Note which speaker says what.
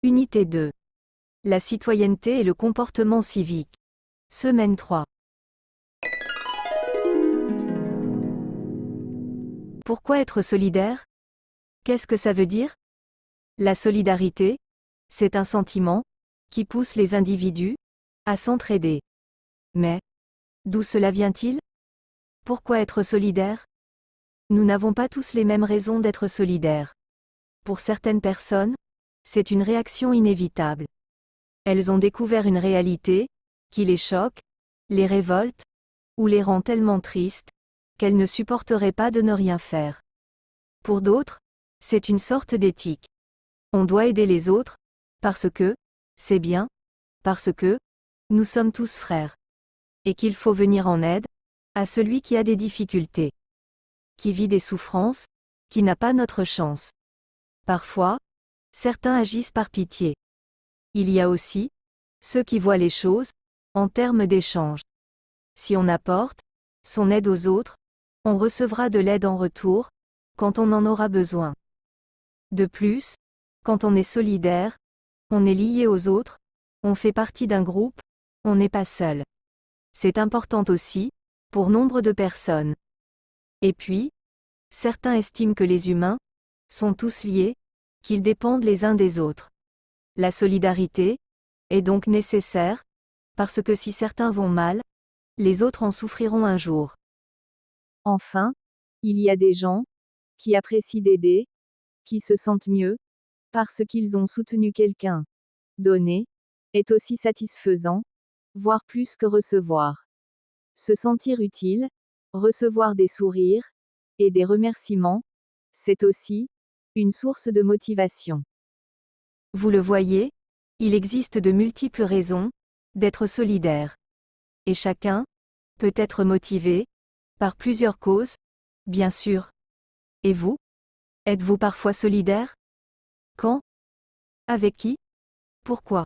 Speaker 1: Unité 2. La citoyenneté et le comportement civique. Semaine 3. Pourquoi être solidaire? Qu'est-ce que ça veut dire? La solidarité, c'est un sentiment qui pousse les individus à s'entraider. Mais, d'où cela vient-il? Pourquoi être solidaire? Nous n'avons pas tous les mêmes raisons d'être solidaires. Pour certaines personnes, c'est une réaction inévitable. Elles ont découvert une réalité qui les choque, les révolte, ou les rend tellement tristes qu'elles ne supporteraient pas de ne rien faire. Pour d'autres, c'est une sorte d'éthique. On doit aider les autres, parce que c'est bien, parce que nous sommes tous frères. Et qu'il faut venir en aide à celui qui a des difficultés, qui vit des souffrances, qui n'a pas notre chance. Parfois, certains agissent par pitié. Il y a aussi ceux qui voient les choses en termes d'échange. Si on apporte son aide aux autres, on recevra de l'aide en retour quand on en aura besoin. De plus, quand on est solidaire, on est lié aux autres, on fait partie d'un groupe, on n'est pas seul. C'est important aussi pour nombre de personnes. Et puis, certains estiment que les humains sont tous liés, qu'ils dépendent les uns des autres. La solidarité est donc nécessaire, parce que si certains vont mal, les autres en souffriront un jour. Enfin, il y a des gens qui apprécient d'aider, qui se sentent mieux, parce qu'ils ont soutenu quelqu'un. Donner est aussi satisfaisant, voire plus que recevoir. Se sentir utile, recevoir des sourires et des remerciements, c'est aussi une source de motivation. Vous le voyez, il existe de multiples raisons d'être solidaire. Et chacun peut être motivé par plusieurs causes, bien sûr. Et vous? Êtes-vous parfois solidaire? Quand? Avec qui? Pourquoi?